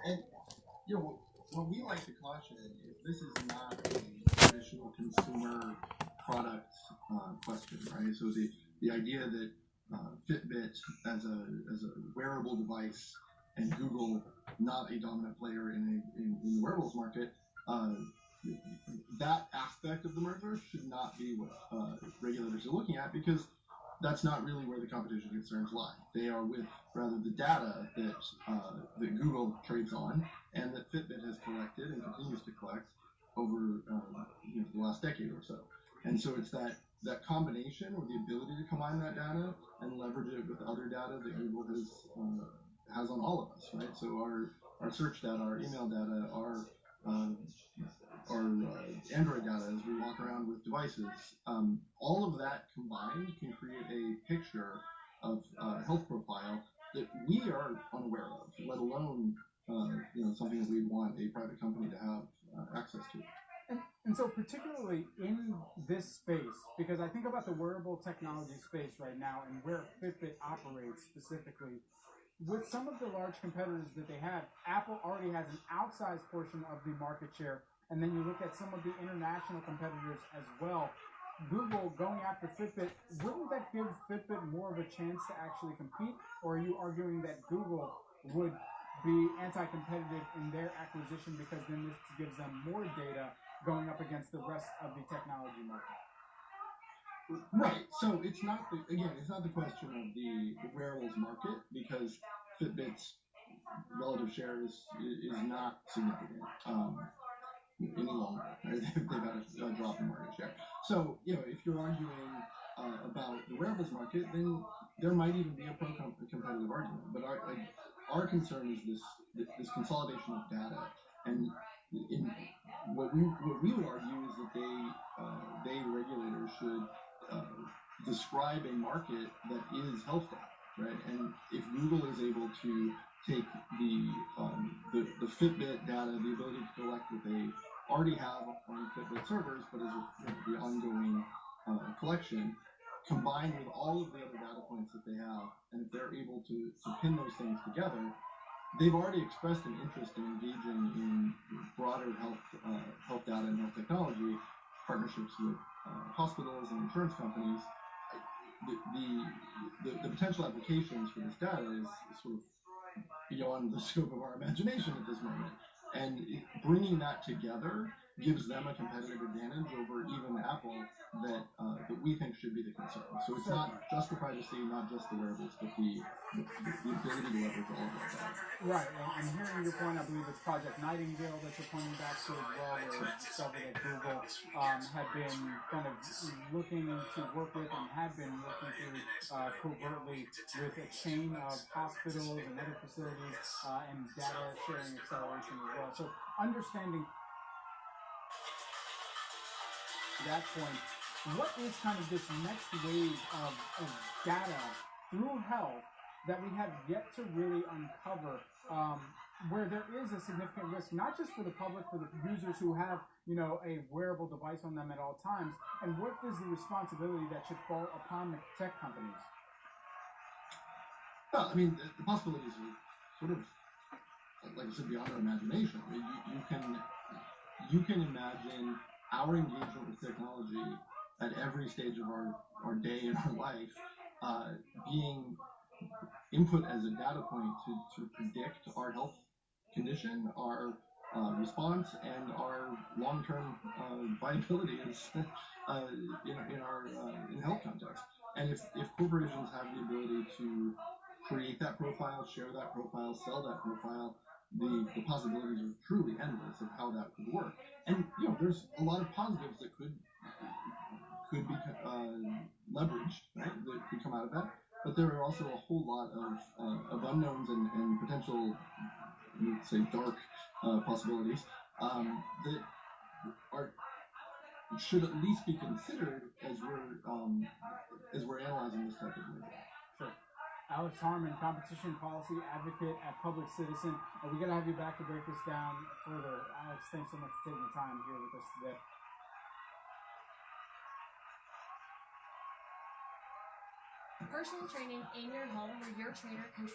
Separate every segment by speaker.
Speaker 1: And what we like to caution is this is not a traditional consumer product question, right? So the idea that Fitbit as a wearable device and Google not a dominant player in the wearables market, that aspect of the merger should not be what regulators are looking at, because that's not really where the competition concerns lie. They are with rather the data that Google trades on and that Fitbit has collected and continues to collect over the last decade or so. And so it's that combination, or the ability to combine that data and leverage it with other data that Google has on all of us, right? So our search data, our email data, our Android data as we walk around with devices, all of that combined can create a picture of health profile that we are unaware of, let alone something that we'd want a private company to have access to.
Speaker 2: And so particularly in this space, because I think about the wearable technology space right now and where Fitbit operates specifically, with some of the large competitors that they have, Apple already has an outsized portion of the market share, and then you look at some of the international competitors as well. Google going after Fitbit, wouldn't that give Fitbit more of a chance to actually compete, or are you arguing that Google would be anti-competitive in their acquisition because then this gives them more data going up against the rest of the technology market?
Speaker 1: Right. So it's not the question of the wearables market, because Fitbit's relative share is not significant any longer. Right? They've had a drop in market share. So if you're arguing about the wearables market, then there might even be a pro-competitive argument. But our concern is this consolidation of data, and what we would argue is that they regulators should describe a market that is health data, right? And if Google is able to take the Fitbit data, the ability to collect what they already have on Fitbit servers, but as the ongoing collection, combined with all of the other data points that they have, and if they're able to pin those things together, they've already expressed an interest in engaging in broader health data and health technology partnerships with hospitals and insurance companies. The potential applications for this data is sort of beyond the scope of our imagination at this moment. And bringing that together gives them a competitive advantage over even Apple that we think should be the concern. So it's not just the privacy, not just the wearables, but the ability to leverage all of that data.
Speaker 2: Right, and hearing your point, I believe it's Project Nightingale that you're pointing back to as well, where it's discovered that Google had been kind of looking to work with and had been working through covertly with a chain of hospitals and other facilities and data sharing acceleration as well. So understanding that point, what is kind of this next wave of data through health that we have yet to really uncover, where there is a significant risk, not just for the public, for the users who have, a wearable device on them at all times, and what is the responsibility that should fall upon the tech companies?
Speaker 1: Well, I mean, the possibilities are sort of, like I said, beyond our imagination. I mean, you can imagine our engagement with technology at every stage of our day and our life being input as a data point to predict our health condition, our response, and our long-term viability in health context. And if corporations have the ability to create that profile, share that profile, sell that profile, the possibilities are truly endless of how that could work. And there's a lot of positives that could be leveraged, right? That could come out of that. But there are also a whole lot of unknowns and potential, let's say, dark possibilities that should at least be considered as we're analyzing this type of merger.
Speaker 2: Sure. Alex Harmon, competition policy advocate at Public Citizen. We got to have you back to break this down further. Alex, thanks so much for taking the time here with us today.
Speaker 3: Personal training in your home where your trainer can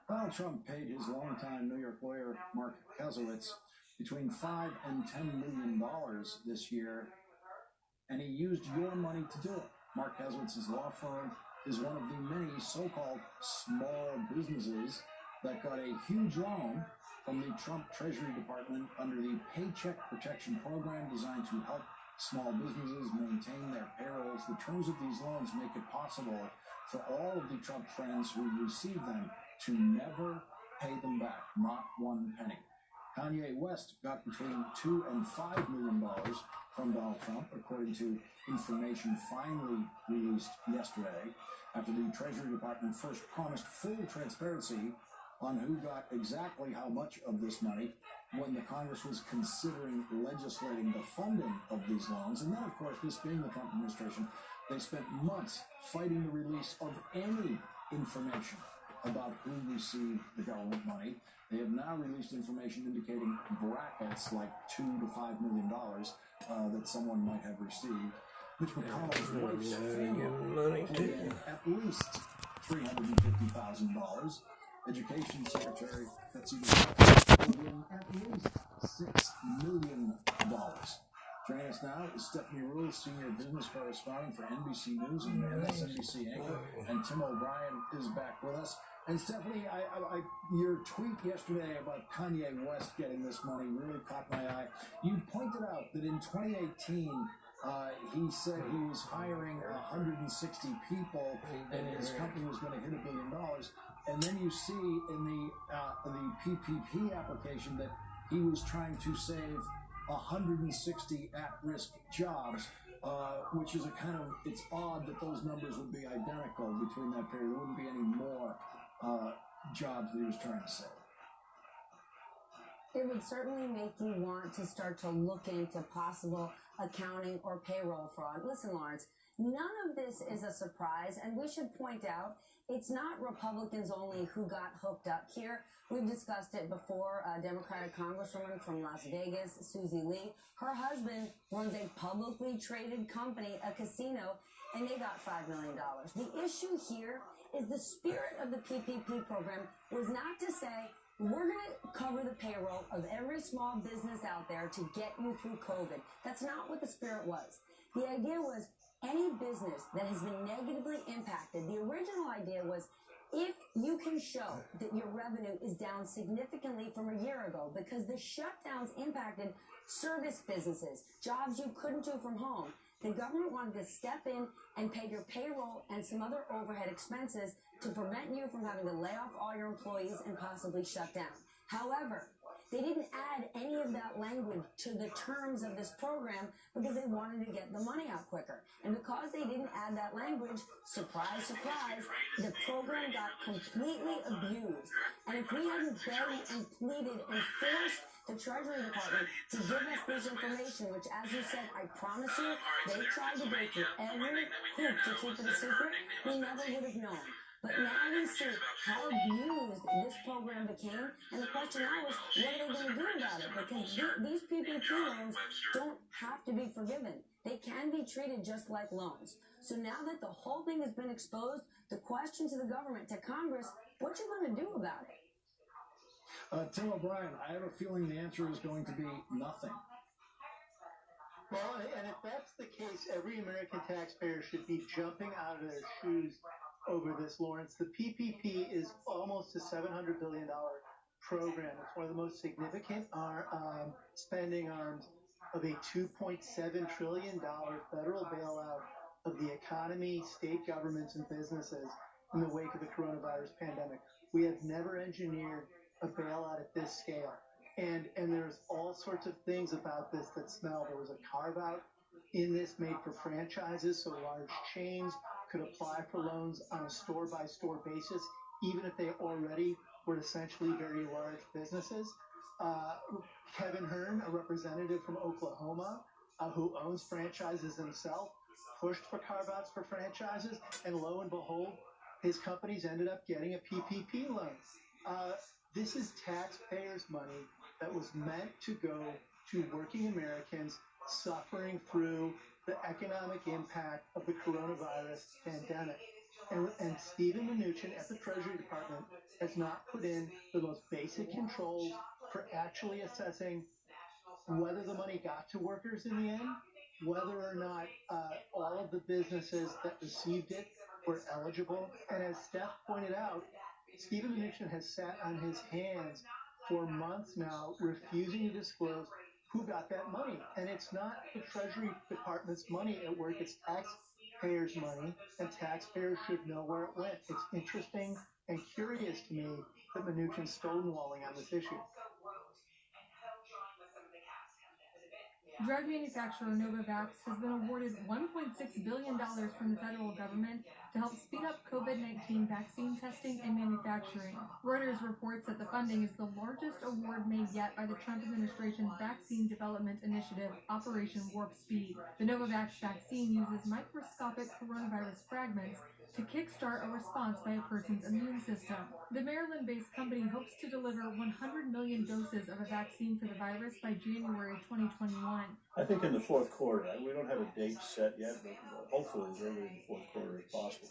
Speaker 4: Donald Trump paid his longtime New York lawyer, Mark Kasowitz, between $5 and $10 million this year, and he used your money to do it. Mark Kasowitz's law firm is one of the many so-called small businesses that got a huge loan from the Trump Treasury Department under the Paycheck Protection Program designed to help small businesses maintain their payrolls. The terms of these loans make it possible for all of the Trump friends who receive them to never pay them back, not one penny. Kanye West got between $2 and $5 million from Donald Trump, according to information finally released yesterday, after the Treasury Department first promised full transparency on who got exactly how much of this money when the Congress was considering legislating the funding of these loans. And then, of course, this being the Trump administration, they spent months fighting the release of any information about who received the government money. They have now released information indicating brackets like $2 to $5 million that someone might have received. Mitch McConnell's wife's family paid at least $350,000. Education Secretary Betsy DeVos will win at least $6 million. Joining us now is Stephanie Ruhle, Senior Business Correspondent for NBC News and MSNBC anchor, and Tim O'Brien is back with us. And Stephanie, your tweet yesterday about Kanye West getting this money really caught my eye. You pointed out that in 2018, he said he was hiring 160 people and his company was going to hit $1 billion. And then you see in the PPP application that he was trying to save 160 at-risk jobs, which is it's odd that those numbers would be identical between that period. There wouldn't be any more jobs that he was trying to save.
Speaker 5: It would certainly make you want to start to look into possible accounting or payroll fraud. Listen, Lawrence, none of this is a surprise, and we should point out it's not Republicans only who got hooked up here. We've discussed it before. A Democratic Congresswoman from Las Vegas, Susie Lee, her husband runs a publicly traded company, a casino, and they got $5 million. The issue here is the spirit of the PPP program was not to say, we're going to cover the payroll of every small business out there to get you through COVID. That's not what the spirit was. The idea was any business that has been negatively impacted, the original idea was if you can show that your revenue is down significantly from a year ago because the shutdowns impacted service businesses, jobs you couldn't do from home, the government wanted to step in and pay your payroll and some other overhead expenses to prevent you from having to lay off all your employees and possibly shut down. However, they didn't add any of that language to the terms of this program because they wanted to get the money out quicker. And because they didn't add that language, surprise, surprise, the program got completely abused. And if we hadn't begged and pleaded and forced the Treasury Department to give us this information, which, as you said, I promise you, they tried to go through every hoop to keep it a secret, we never would have known. But now we see how abused this program became, and the question now is, what are they going to do about it? Because these PPP loans don't have to be forgiven. They can be treated just like loans. So now that the whole thing has been exposed, the question to the government, to Congress, what you going to do about it?
Speaker 4: Tim O'Brien, I have a feeling the answer is going to be nothing.
Speaker 6: Well, and if that's the case, every American taxpayer should be jumping out of their shoes over this, Lawrence. The PPP is almost a $700 billion program. It's one of the most significant spending arms of a $2.7 trillion federal bailout of the economy, state governments, and businesses in the wake of the coronavirus pandemic. We have never engineered a bailout at this scale. And there's all sorts of things about this that smell. There was a carve-out in this made for franchises, so large chains could apply for loans on a store-by-store basis, even if they already were essentially very large businesses. Kevin Hearn, a representative from Oklahoma, who owns franchises himself, pushed for carve-outs for franchises, and lo and behold, his companies ended up getting a PPP loan. This is taxpayers' money that was meant to go to working Americans suffering through the economic impact of the coronavirus pandemic. And Steven Mnuchin at the Treasury Department has not put in the most basic controls for actually assessing whether the money got to workers in the end, whether or not all of the businesses that received it were eligible. And as Steph pointed out, Steven Mnuchin has sat on his hands for months now, refusing to disclose who got that money. And it's not the Treasury Department's money at work, it's taxpayers' money, and taxpayers should know where it went. It's interesting and curious to me that Mnuchin's stonewalling on this issue.
Speaker 7: Drug manufacturer Novavax has been awarded $1.6 billion from the federal government to help speed up COVID-19 vaccine testing and manufacturing. Reuters reports that the funding is the largest award made yet by the Trump administration's vaccine development initiative, Operation Warp Speed. The Novavax vaccine uses microscopic coronavirus fragments to kickstart a response by a person's immune system. The Maryland-based company hopes to deliver 100 million doses of a vaccine for the virus by January 2021.
Speaker 8: I think in the fourth quarter. We don't have a date set yet, but hopefully as early in the fourth quarter as possible.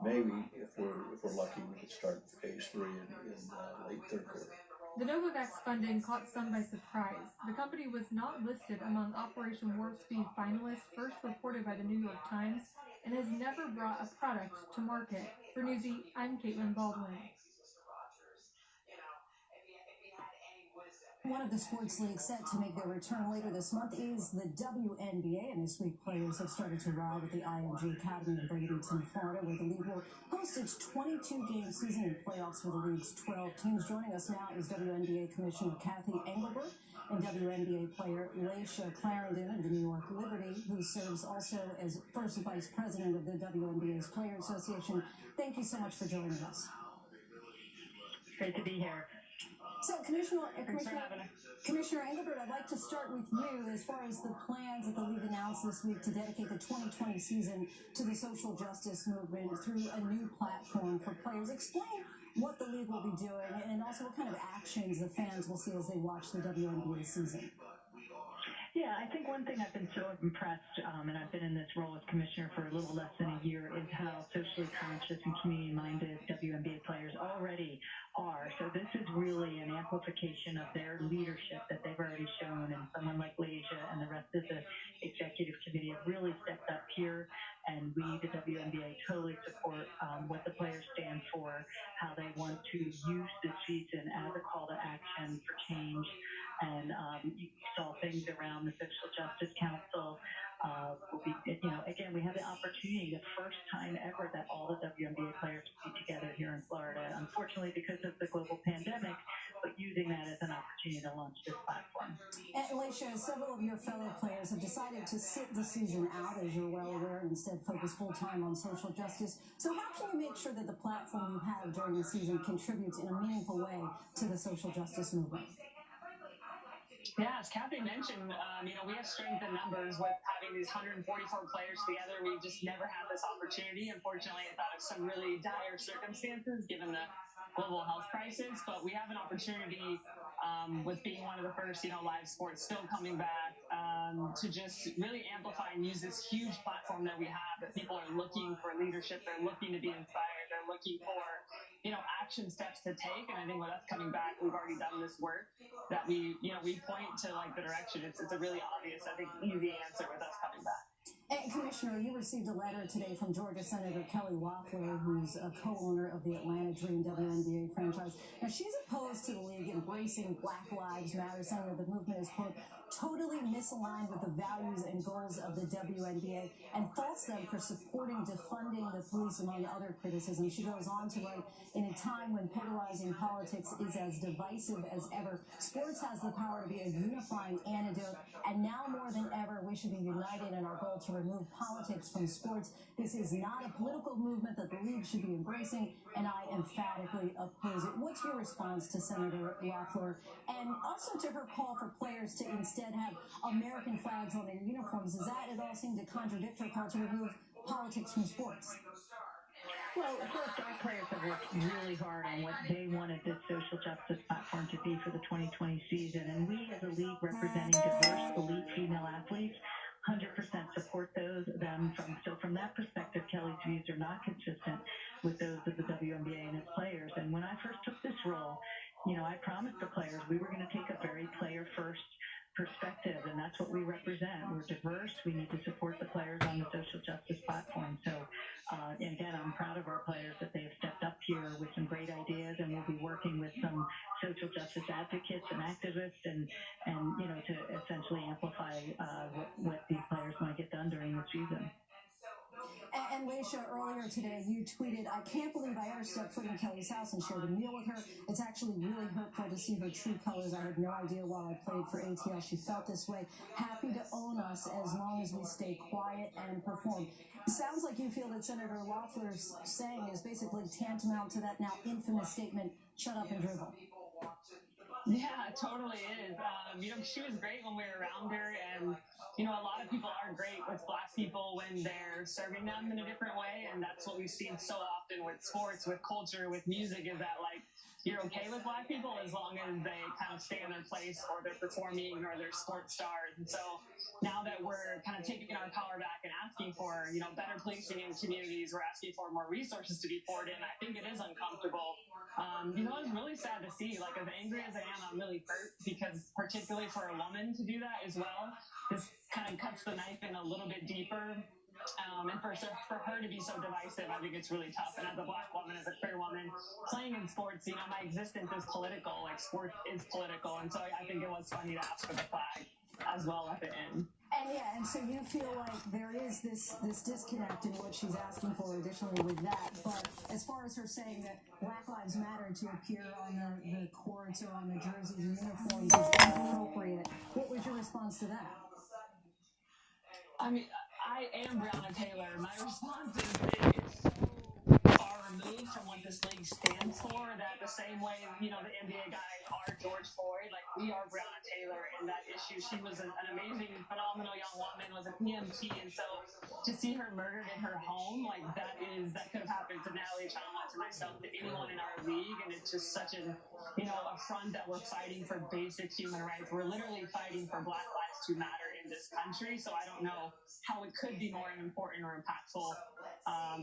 Speaker 8: Maybe, if we're lucky, we could start phase 3 in late third quarter.
Speaker 7: The Novavax funding caught some by surprise. The company was not listed among Operation Warp Speed finalists first reported by the New York Times and has never brought a product to market. For Newsy, I'm Caitlin Baldwin.
Speaker 9: One of the sports leagues set to make their return later this month is the WNBA, and this week players have started to arrive at the IMG Academy in Bradenton, Florida, where the league will host its 22-game season in playoffs for the league's 12 teams. Joining us now is WNBA Commissioner Cathy Engelbert and WNBA player Layshia Clarendon of the New York Liberty, who serves also as first vice president of the WNBA's Player Association. Thank you so much for joining us.
Speaker 10: Great to be here.
Speaker 9: So, Commissioner Engelbert, I'd like to start with you as far as the plans that the league announced this week to dedicate the 2020 season to the social justice movement through a new platform for players. Explain what the league will be doing and also what kind of actions the fans will see as they watch the WNBA season.
Speaker 10: Yeah, I think one thing I've been so impressed, and I've been in this role as commissioner for a little less than a year, is how socially conscious and community-minded WNBA players already are. So this is really an amplification of their leadership that they've already shown, and someone like Layshia and the rest of the executive committee have really stepped up here, and we, the WNBA, totally support what the players stand for, how they want to use this season as a call to action for change. And you saw things around the Social Justice Council. Will be, again, we have the opportunity, the first time ever, that all the WNBA players will be together here in Florida. Unfortunately, because of the global pandemic, but using that as an opportunity to launch this platform.
Speaker 9: And Layshia, several of your fellow players have decided to sit the season out, as you're well aware, and instead focus full-time on social justice. So how can you make sure that the platform you have during the season contributes in a meaningful way to the social justice movement?
Speaker 11: Yeah, as Cathy mentioned, we have strength in numbers with having these 144 players together. We just never had this opportunity. Unfortunately, out of some really dire circumstances, given the global health crisis. But we have an opportunity with being one of the first, live sports still coming back, to just really amplify and use this huge platform that we have, that people are looking for leadership, they're looking to be inspired, they're looking for, action steps to take. And I think with us coming back, we've already done this work that we point to the direction. It's a really obvious, I think, easy answer with us coming back.
Speaker 9: And Commissioner, you received a letter today from Georgia Senator Kelly Loeffler, who's a co-owner of the Atlanta Dream WNBA franchise. Now, she's opposed to the league embracing Black Lives Matter, saying that the movement is, quote, totally misaligned with the values and goals of the WNBA and faults them for supporting defunding the police, among other criticisms. She goes on to write, in a time when polarizing politics is as divisive as ever, sports has the power to be a unifying antidote, and now more than ever, we should be united in our goal to remove politics from sports. This is not a political movement that the league should be embracing, and I emphatically oppose it. What's your response to Senator Loeffler, and also to her call for players to instead have American flags on their uniforms? Does that at all seem to contradict her call to remove politics from sports?
Speaker 10: Well, first, our players have worked really hard on what they wanted this social justice platform to be for the 2020 season, and we as a league representing diverse elite female athletes 100% support them. From that perspective, Kelly's views are not consistent with those of the WNBA and its players. And when I first took this role, I promised the players we were going to take a very player-first perspective, and that's what we represent. We're diverse. We need to support the players on the social justice platform. So, and again, I'm proud of our players that they have stepped up here with some great ideas, and we'll be working with some social justice advocates and activists, and to essentially amplify what these players want to get done during the season.
Speaker 9: And Laysha, earlier today, you tweeted, "I can't believe I ever stepped foot in Kelly's house and shared a meal with her. It's actually really hurtful to see her true colors. I had no idea while I played for ATL she felt this way. Happy to own us as long as we stay quiet and perform." It sounds like you feel that Senator Loeffler's saying is basically tantamount to that now infamous statement, "Shut up and dribble."
Speaker 11: Yeah, it totally is. She was great when we were around her, and a lot of people are great with Black people when they're serving them in a different way, and that's what we've seen so often with sports, with culture, with music, is that you're okay with Black people as long as they kind of stay in their place, or they're performing, or they're sports stars. And so now that we're kind of taking our power back and asking for better policing in communities, we're asking for more resources to be poured in. I think it is uncomfortable. It's really sad to see. As angry as I am, I'm really hurt, because particularly for a woman to do that as well, this kind of cuts the knife in a little bit deeper. And for her to be so divisive, I think it's really tough. And as a Black woman, as a queer woman, playing in sports, my existence is political. Sport is political. And so I think it was funny to ask for the flag as well at the end.
Speaker 9: And so you feel like there is this disconnect in what she's asking for additionally with that. But as far as her saying that Black Lives Matter to appear on the courts or on the jerseys and uniforms is inappropriate, what was your response to that?
Speaker 11: I mean, I am Breonna Taylor. My response is it's so far removed from what this league stands for that the same way, the NBA guys are George Floyd, we are Breonna Taylor in that issue. She was an amazing, phenomenal young woman, was an EMT, and so to see her murdered in her home, that could have happened to Natalie Chalmers, to myself, to anyone in our league, and it's just such an, affront that we're fighting for basic human rights. We're literally fighting for Black lives to matter in this country, so I don't know how it could be more important or impactful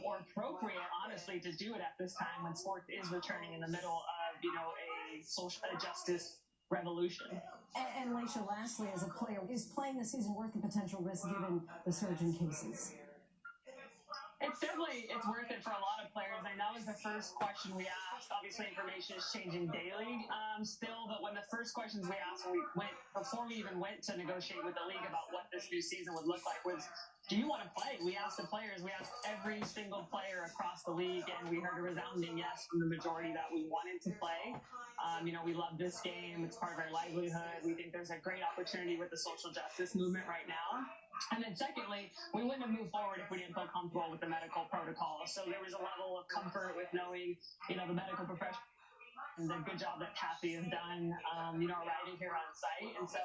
Speaker 11: or appropriate, honestly, to do it at this time when sports is returning in the middle of, a social justice revolution.
Speaker 9: And Laysha, lastly, as a player, is playing the season worth the potential risk given the surge in cases?
Speaker 11: It's worth it for a lot of players. I mean, that was the first question we asked. Obviously, information is changing daily still, but when the first questions we asked before we even went to negotiate with the league about what this new season would look like was, do you want to play? We asked the players, we asked every single player across the league, and we heard a resounding yes from the majority that we wanted to play. We love this game. It's part of our livelihood. We think there's a great opportunity with the social justice movement right now. And then secondly, we wouldn't have moved forward if we didn't feel comfortable with the medical protocol. So there was a level of comfort with knowing, the medical professionals and the good job that Kathy has done, arriving here on site. And so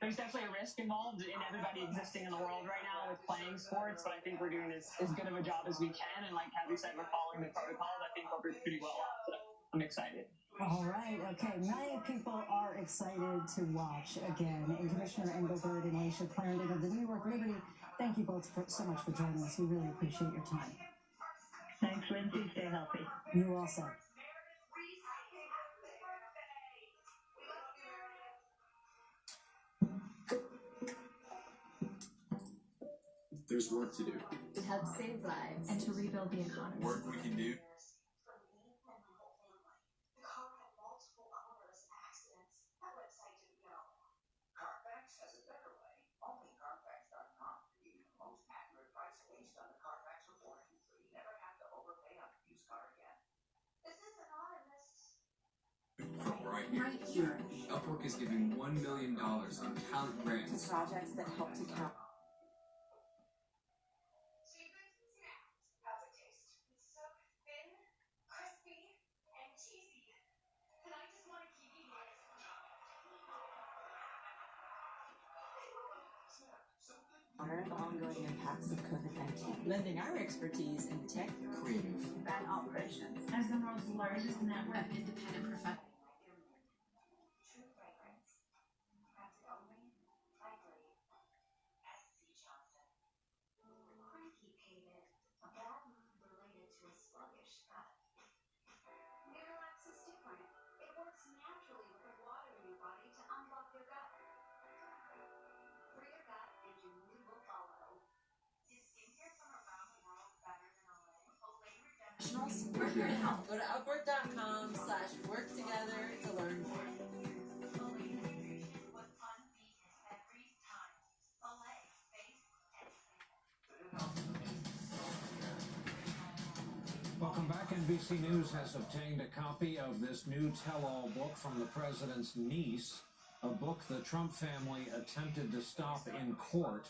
Speaker 11: there's definitely a risk involved in everybody existing in the world right now with playing sports, but I think we're doing as good of a job as we can. And like Kathy said, we're following the protocols. I think we're pretty well off. So I'm excited.
Speaker 9: All right. Okay. Many people are excited to watch again. And Commissioner Engelbert and Laysha Clarendon of the New York Liberty, thank you both so much for joining us. We really appreciate your time.
Speaker 10: Thanks, Lindsay. Stay healthy.
Speaker 9: You also.
Speaker 12: There's work to do.
Speaker 3: To help save lives.
Speaker 7: And to rebuild the economy.
Speaker 12: Work we can do. right here.
Speaker 13: Right here.
Speaker 12: Upwork is giving $1 million in talent grants.
Speaker 13: Projects that help to count. The ongoing impacts of COVID-19, lending our expertise in tech, creative, and operations. As the world's largest network of independent professionals. We're here to help. Go to Upwork.com/worktogether to learn more.
Speaker 14: Welcome back. NBC News has obtained a copy of this new tell-all book from the president's niece, a book the Trump family attempted to stop in court.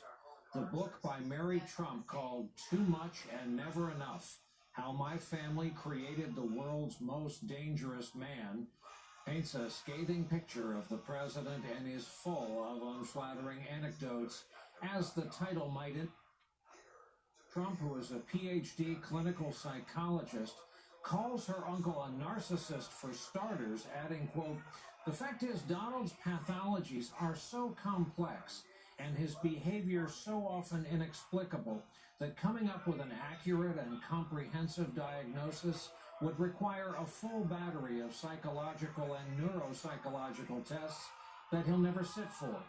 Speaker 14: The book by Mary Trump, called Too Much and Never Enough: How My Family Created the World's Most Dangerous Man, paints a scathing picture of the president and is full of unflattering anecdotes. As the title might indicate, Trump, who is a PhD clinical psychologist, calls her uncle a narcissist for starters, adding, quote, "The fact is, Donald's pathologies are so complex and his behavior so often inexplicable that coming up with an accurate and comprehensive diagnosis would require a full battery of psychological and neuropsychological tests that he'll never sit for."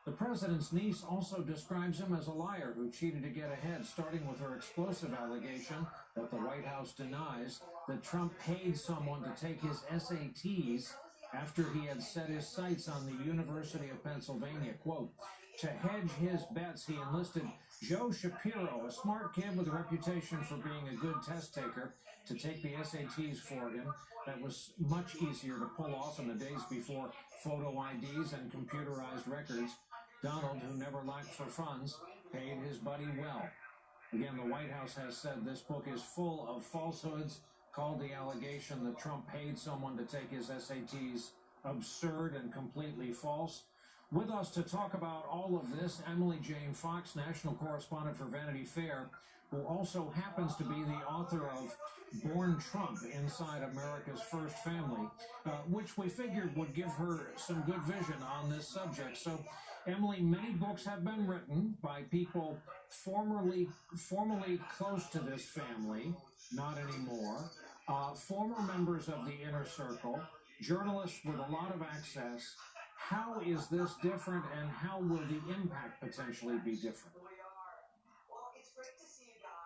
Speaker 14: The president's niece also describes him as a liar who cheated to get ahead, starting with her explosive allegation that the White House denies that Trump paid someone to take his SATs after he had set his sights on the University of Pennsylvania. Quote, "To hedge his bets, he enlisted Joe Shapiro, a smart kid with a reputation for being a good test taker, to take the SATs for him. That was much easier to pull off in the days before photo IDs and computerized records. Donald, who never lacked for funds, paid his buddy well." Again, the White House has said this book is full of falsehoods, called the allegation that Trump paid someone to take his SATs absurd and completely false. With us to talk about all of this, Emily Jane Fox, national correspondent for Vanity Fair, who also happens to be the author of Born Trump: Inside America's First Family, which we figured would give her some good vision on this subject. So, Emily, many books have been written by people formerly close to this family, not anymore, former members of the inner circle, journalists with a lot of access. How is this different, and how will the impact potentially be different?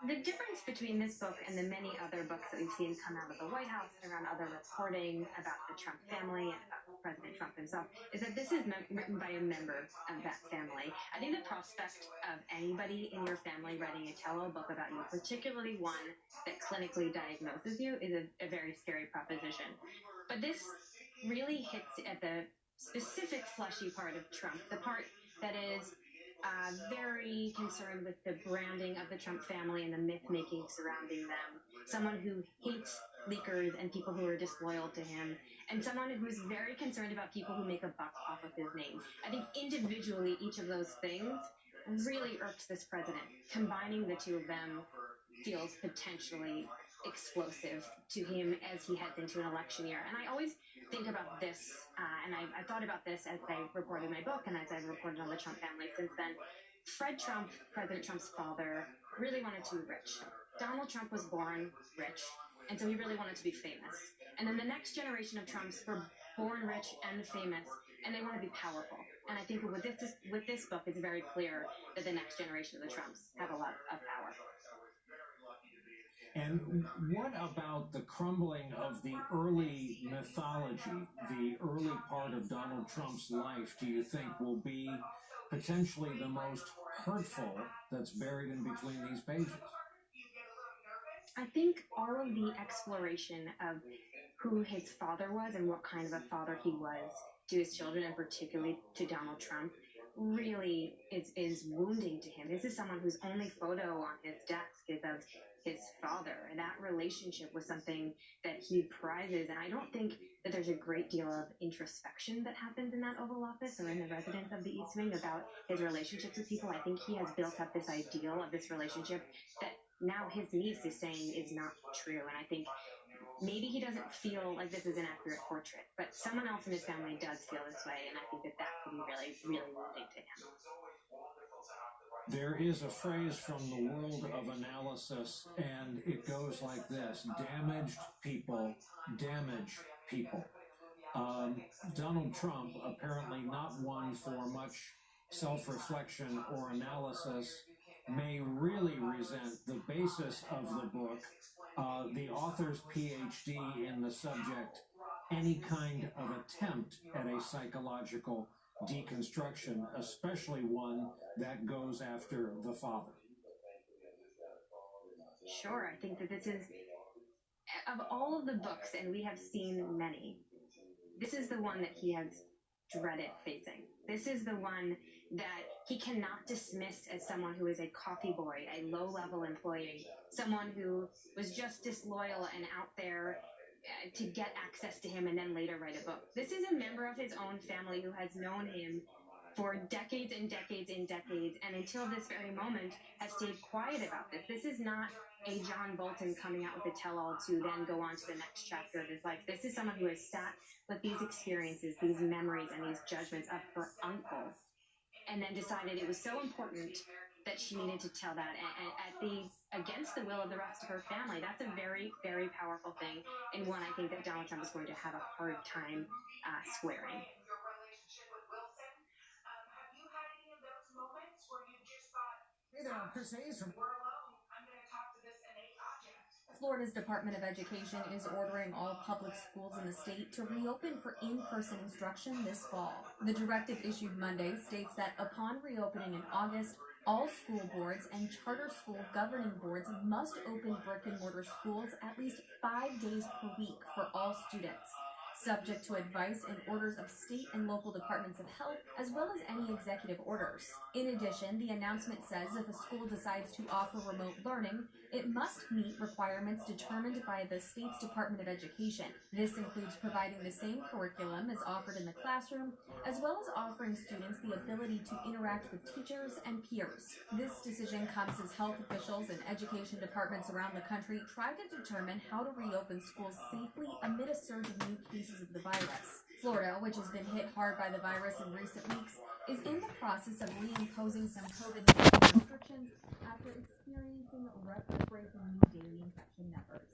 Speaker 15: The difference between this book and the many other books that we've seen come out of the White House and around other reporting about the Trump family and about President Trump himself is that this is written by a member of that family. I think the prospect of anybody in your family writing a tell-all book about you, particularly one that clinically diagnoses you, is a very scary proposition. But this really hits at the specific fleshy part of Trump, the part that is very concerned with the branding of the Trump family and the myth-making surrounding them. Someone who hates leakers and people who are disloyal to him, and someone who is very concerned about people who make a buck off of his name. I think individually, each of those things really irks this president. Combining the two of them feels potentially explosive to him as he heads into an election year. And I always think about this, and I thought about this as I reported my book and as I've reported on the Trump family since then. Fred Trump, President Trump's father, really wanted to be rich. Donald Trump was born rich, and so he really wanted to be famous. And then the next generation of Trumps were born rich and famous, and they want to be powerful. And I think with this book, it's very clear that the next generation of the Trumps have a lot of power.
Speaker 14: And what about the crumbling of the early mythology, the early part of Donald Trump's life, do you think will be potentially the most hurtful that's buried in between these pages?
Speaker 15: I think all of the exploration of who his father was and what kind of a father he was to his children, and particularly to Donald Trump, really is wounding to him. This is someone whose only photo on his desk is of his father, and that relationship was something that he prizes. And I don't think that there's a great deal of introspection that happens in that Oval Office or in the residence of the East Wing about his relationships with people. I think he has built up this ideal of this relationship that now his niece is saying is not true. And I think maybe he doesn't feel like this is an accurate portrait, but someone else in his family does feel this way, and I think that that could be really, really wounding to him.
Speaker 14: There is a phrase from the world of analysis, and it goes like this: damaged people damage people. Donald Trump, apparently not one for much self-reflection or analysis, may really resent the basis of the book, the author's PhD in the subject, any kind of attempt at a psychological deconstruction, especially one that goes after the father.
Speaker 15: Sure, I think that this is, of all of the books, and we have seen many, this is the one that he has dreaded facing. This is the one that he cannot dismiss as someone who is a coffee boy, a low-level employee, someone who was just disloyal and out there to get access to him and then later write a book. This is a member of his own family who has known him for decades and decades and decades, and until this very moment has stayed quiet about this. This is not a John Bolton coming out with a tell-all to then go on to the next chapter of his life. This is someone who has sat with these experiences, these memories, and these judgments of her uncle, and then decided it was so important that she needed to tell that against the will of the rest of her family. That's a very, very powerful thing, and one I think that Donald Trump is going to have a hard time squaring.
Speaker 9: Hey there, I'm Chris Hayes from
Speaker 7: Florida's Department of Education is ordering all public schools in the state to reopen for in-person instruction this fall. The directive issued Monday states that upon reopening in August, all school boards and charter school governing boards must open brick-and-mortar schools at least 5 days per week for all students, subject to advice and orders of state and local departments of health, as well as any executive orders. In addition, the announcement says if a school decides to offer remote learning, it must meet requirements determined by the state's Department of Education. This includes providing the same curriculum as offered in the classroom, as well as offering students the ability to interact with teachers and peers. This decision comes as health officials and education departments around the country try to determine how to reopen schools safely amid a surge of new cases of the virus. Florida, which has been hit hard by the virus in recent weeks, is in the process of reimposing some COVID-19 restrictions after experiencing record-breaking new daily infection numbers.